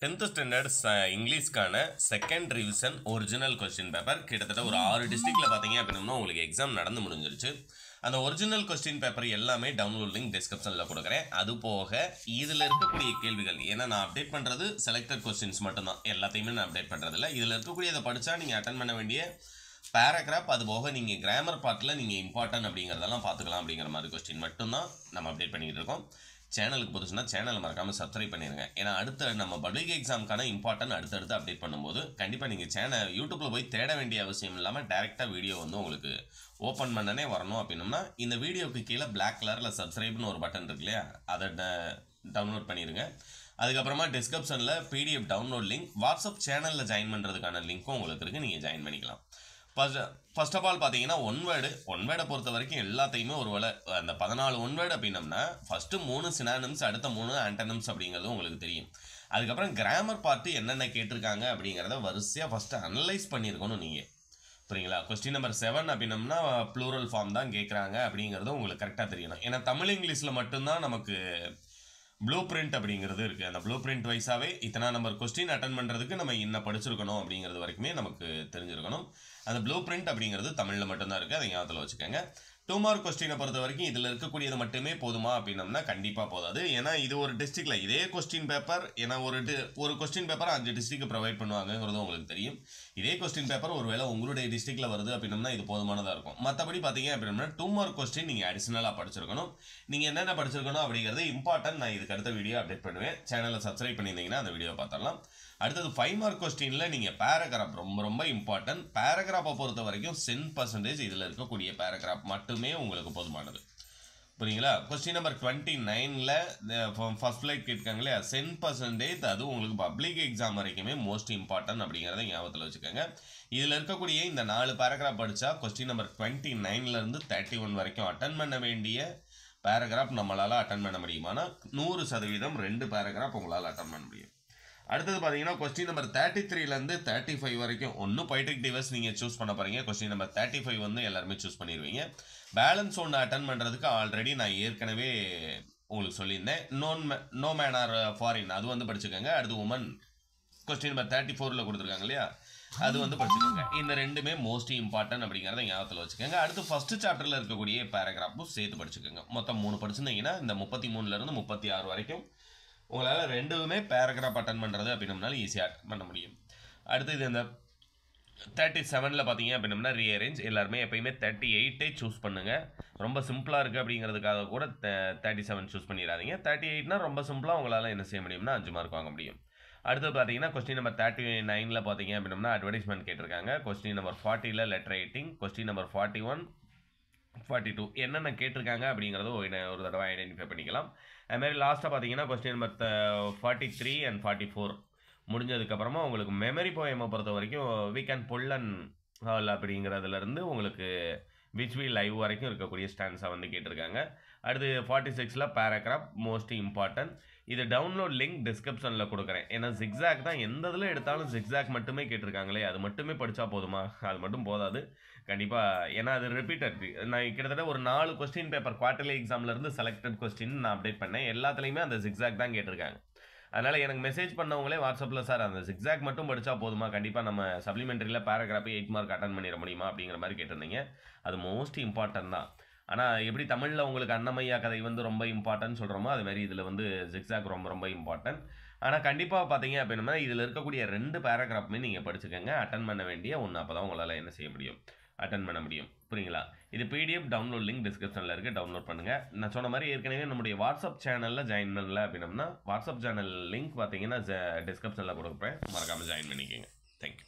10th standard இங்கிலீஷ்க்கான second revision original question paper கிட்டத்தட்ட ஒரு 6 டிஸ்ட்ரிக்ட்ல பார்த்தீங்க அப்படின்னா உங்களுக்கு எக்ஸாம் நடந்து முடிஞ்சிருச்சு. அந்த ஒரிஜினல் கொஸ்டின் பேப்பர் எல்லாமே டவுன்லோட் லிங்க் டிஸ்கிரிப்ஷனில் கொடுக்குறேன். அது போக இதில் இருக்கக்கூடிய கேள்விகள், ஏன்னா நான் அப்டேட் பண்ணுறது செலக்டட் கொஸ்டின்ஸ் மட்டும்தான், எல்லாத்தையுமே நான் அப்டேட் பண்ணுறதில்ல. இதில் இருக்கக்கூடியதை படித்தா நீங்கள் அட்டன் பண்ண வேண்டிய பேராகிராஃப், அது போக நீங்கள் கிராமர் பார்ட்டில் நீங்கள் இம்பார்ட்டன்ட் அப்படிங்கிறதெல்லாம் பார்த்துக்கலாம். அப்படிங்கிற மாதிரி கொஸ்டின் மட்டும்தான் நம்ம அப்டேட் பண்ணிக்கிட்டு இருக்கோம். சேனலுக்கு புதுசுனா சேனலை மறக்காமல் சப்ஸ்கிரைப் பண்ணிடுங்க. ஏன்னா அடுத்த நம்ம பப்ளிக் எக்ஸாமுக்கான இம்பார்ட்டன்ட் அடுத்தடுத்து அப்டேட் பண்ணும்போது கண்டிப்பாக நீங்கள் யூடியூப்பில் போய் தேட வேண்டிய அவசியம் இல்லாமல் டேரெக்டாக வீடியோ வந்து உங்களுக்கு ஓப்பன் பண்ணனே வரணும். அப்படின்னோம்னா இந்த வீடியோக்கு கீழே பிளாக் கலரில் சப்ஸ்கிரைப்னு ஒரு பட்டன் இருக்கு இல்லையா, அதை டவுன்லோட் பண்ணிடுங்க. அதுக்கப்புறமா டிஸ்கிரிப்ஷனில் பிடிஎஃப் டவுன்லோட் லிங்க், வாட்ஸ்அப் சேனலில் ஜாயின் பண்ணுறதுக்கான லிங்க்கும் உங்களுக்கு இருக்குது, நீங்கள் ஜாயின் பண்ணிக்கலாம். ஃபர்ஸ்ட் ஆஃப் ஆல் பார்த்தீங்கன்னா ஒன் வேர்டை பொறுத்த வரைக்கும் எல்லாத்தையுமே ஒரு வேளை அந்த 14 ஒன் வேர்டு அப்படின்னம்னா ஃபஸ்ட்டு 3 சினானிம்ஸ், அடுத்த 3 ஆண்டனிம்ஸ் அப்படிங்கிறது உங்களுக்கு தெரியும். அதுக்கப்புறம் கிராமர் பார்ட்டு என்னென்ன கேட்டிருக்காங்க அப்படிங்கிறத வரிசையாக ஃபஸ்ட்டு அனலைஸ் பண்ணியிருக்கணும் நீங்கள், புரியுங்களா? கொஸ்டின் நம்பர் 7 அப்படின்னம்னா ப்ளூரல் ஃபார்ம் தான் கேட்குறாங்க அப்படிங்கிறது உங்களுக்கு கரெக்டாக தெரியணும். ஏன்னா தமிழ் இங்கிலீஷில் மட்டும்தான் நமக்கு ப்ளூ பிரிண்ட் அப்படிங்கிறது இருக்குது. அந்த ப்ளூ பிரிண்ட் வைஸாகவே இத்தனை நம்பர் கொஸ்டின் அட்டன் பண்ணுறதுக்கு நம்ம என்ன படிச்சிருக்கணும் அப்படிங்கிறது வரைக்குமே நமக்கு தெரிஞ்சிருக்கணும். அந்த ப்ளூ பிரிண்ட் அப்படிங்கிறது தமிழில் மட்டும்தான் இருக்குது, அதை ஞாபகத்தில் வச்சுக்கோங்க. 2 மார்க் கொஸ்டினை பொறுத்த வரைக்கும் இதில் இருக்கக்கூடியது மட்டுமே போதுமா அப்படின்னம்னா கண்டிப்பாக போதாது. ஏன்னா இது ஒரு டிஸ்ட்ரிக்டில் இதே கொஸ்டின் பேப்பர், ஏன்னா ஒரு கொஸ்டின் பேப்பர் 5 டிஸ்ட்ரிக்ட் ப்ரொவைட் பண்ணுவாங்கிறது உங்களுக்கு தெரியும். இதே கொஸ்டின் பேப்பர் ஒருவேளை உங்களுடைய டிஸ்ட்ரிக்டில் வருது அப்படின்னம்னா இது போதுமானதாக இருக்கும். மற்றபடி பார்த்தீங்க அப்படின்னா 2 மார்க் கொஸ்டின் நீங்கள் அடிஷனலாக படிச்சிருக்கணும். நீங்கள் என்னென்ன படிச்சிருக்கணும் அப்படிங்கிறது இம்பார்ட்டன்ட். நான் இதுக்கு அடுத்த வீடியோ அப்டேட் பண்ணுவேன். சேனலை சப்ஸ்கிரைப் பண்ணியிருந்தீங்கன்னா அந்த வீடியோ பார்த்துடலாம். அடுத்தது 5 மார்க் கொஸ்டினில் நீங்கள் பேராகிராஃப் ரொம்ப இம்பார்ட்டன்ட். பேராகிராஃபை பொறுத்த வரைக்கும் 10% இதில் இருக்கக்கூடிய பேராகிராஃப் மட்டுமே உங்களுக்கு போதுமானது, புரியுங்களா? கொஸ்டின் நம்பர் 29ல் ஃபர்ஸ்ட் ஃப்ளைட் கேட்காங்க இல்லையா, 10% அது உங்களுக்கு பப்ளிக் எக்ஸாம் வரைக்குமே மோஸ்ட் இம்பார்ட்டன்ட் அப்படிங்கிறத ஞாபகத்தில் வச்சுக்கோங்க. இதில் இருக்கக்கூடிய இந்த 4 பேராகிராஃப் படித்தா கொஸ்டின் நம்பர் 29லேருந்து 31 வரைக்கும் அட்டன் பண்ண வேண்டிய பேராகிராஃப் நம்மளால் அட்டன் பண்ண முடியுமானா 100% 2 பேராகிராஃப் உங்களால் அட்டன் பண்ண முடியும். அடுத்தது பார்த்தீங்கன்னா கொஸ்டின் நம்பர் 33லேருந்து 35 வரைக்கும் ஒன்றும் பொய்டிக் டிவைஸ் நீங்கள் சூஸ் பண்ண போகிறீங்க. கொஸ்டின் நம்பர் 35 வந்து எல்லாருமே சூஸ் பண்ணிடுவீங்க. பேலன்ஸ் ஒன்று அட்டன் பண்ணுறதுக்கு ஆல்ரெடி நான் ஏற்கனவே உங்களுக்கு சொல்லியிருந்தேன். நோ மேன் ஆர் ஃபாரின் அது வந்து படிச்சுக்கோங்க. அடுத்து உமன் கொஸ்டின் நம்பர் 34ல் கொடுத்துருக்காங்க இல்லையா, அது வந்து படிச்சுக்கோங்க. இந்த ரெண்டுமே மோஸ்ட் இம்பார்ட்டன்ட் அப்படிங்கிறத ஞாபகத்தில் வச்சுக்கோங்க. அடுத்து ஃபஸ்ட்டு சாப்டரில் இருக்கக்கூடிய பேராகிராஃபும் சேர்த்து படிச்சுக்கோங்க. மொத்தம் 3 படிச்சிருந்தீங்கன்னா இந்த 33லேருந்து 36 வரைக்கும் உங்களால் ரெண்டுமே பேராகிராஃப் அட்டன் பண்ணுறது அப்படின்னம்னாலும் ஈஸியாக அட்டன் பண்ண முடியும். அடுத்து இது இந்த 37ல் பார்த்தீங்க அப்படின்னம்னா ரீஅரேஞ்ச், எல்லாருமே எப்பயுமே 38 சூஸ் பண்ணுங்கள். ரொம்ப சிம்பிளாக இருக்குது அப்படிங்கிறதுக்காக கூட 37 சூஸ் பண்ணிடாதீங்க. 38னா ரொம்ப சிம்பிளாக உங்களால் என்ன செய்ய முடியும்னா 5 மார்க் வாங்க முடியும். அடுத்து பார்த்தீங்கன்னா கொஸ்டின் நம்பர் 39ல் பார்த்தீங்க அப்படின்னம்னா அட்வர்டைஸ்மெண்ட் கேட்டிருக்காங்க. கொஸ்டின் நம்பர் 40ல் லெட்டர் ரைட்டிங், கொஸ்டின் நம்பர் 41 42 என்னென்ன கேட்டிருக்காங்க அப்படிங்கிறத ஒரு தடவை ஐடென்டிஃபை பண்ணிக்கலாம். அதுமாதிரி லாஸ்ட்டாக பார்த்தீங்கன்னா கொஸ்டின் நம்பர் 43 and 44 முடிஞ்சதுக்கப்புறமா உங்களுக்கு மெமரி போயமை பொறுத்த வரைக்கும் we can pull and haul அப்படிங்கிறதுலேருந்து உங்களுக்கு விச் வி லைவ் வரைக்கும் இருக்கக்கூடிய ஸ்டான்ஸை வந்து கேட்டிருக்காங்க. அடுத்து 46ல் பேராகிராஃப் மோஸ்ட் இம்பார்ட்டன்ட். இது டவுன்லோட் லிங்க் டிஸ்கிரிப்ஷனில் கொடுக்குறேன். ஏன்னா ஜிக்ஸாக் தான் எந்த இதில் எடுத்தாலும் ஜிக்ஸாக் மட்டுமே கேட்டிருக்காங்களே, அது மட்டுமே படித்தா போதுமா? அது மட்டும் போதாது கண்டிப்பாக. ஏன்னா அது ரிப்பீட்டட். நான் கிட்டத்தட்ட ஒரு 4 கொஸ்டின் பேப்பர் குவார்டர்லி எக்ஸாம்லேருந்து செலக்டட் கொஸ்டின் நான் அப்டேட் பண்ணேன். எல்லாத்துலேயுமே அந்த ஜிக்ஸாக் தான் கேட்டிருக்காங்க. அதனால் எனக்கு மெசேஜ் பண்ணவங்களே வாட்ஸ்அப்பில் சார் அந்த ஜிக்ஸாக் மட்டும் படித்தா போதுமா, கண்டிப்பாக நம்ம சப்ளிமெண்ட்ரியில் பேராகிராஃபி 8 மார்க் அட்டன் பண்ணிட முடியுமா அப்படிங்கிற மாதிரி கேட்டிருந்தீங்க. அது மோஸ்ட் இம்பார்ட்டன்ட் தான். ஆனால் எப்படி தமிழில் உங்களுக்கு அன்னமையா கதை வந்து ரொம்ப இம்பார்ட்டன்ட் சொல்கிறோமோ அதுமாதிரி இதில் வந்து ஜிக்ஸாக் ரொம்ப இம்பார்ட்டன்ட். ஆனால் கண்டிப்பாக பார்த்தீங்க அப்படின்னா இதில் இருக்கக்கூடிய 2 பேராகிராஃப்மே நீங்கள் படிச்சுக்கோங்க. அட்டன் பண்ண வேண்டிய ஒன்று, அப்போ தான் உங்களால் என்ன செய்ய முடியும், அட்டன் பண்ண முடியும், புரியுங்களா? இது பிடிஎஃப் டவுன்லோட் லிங்க் டிஸ்கிரிப்ஷனில் இருக்குது, டவுன்லோட் பண்ணுங்கள். நான் சொன்ன மாதிரி ஏற்கனவே நம்முடைய வாட்ஸ்அப் சேனலில் ஜாயின் பண்ணல அப்படின்னம்னா வாட்ஸ்அப் சேனல் லிங்க் பார்த்தீங்கன்னா டிஸ்கிரிப்ஷனில் கொடுப்பேன், மறக்காமல் ஜாயின் பண்ணிக்கோங்க. தேங்க்யூ.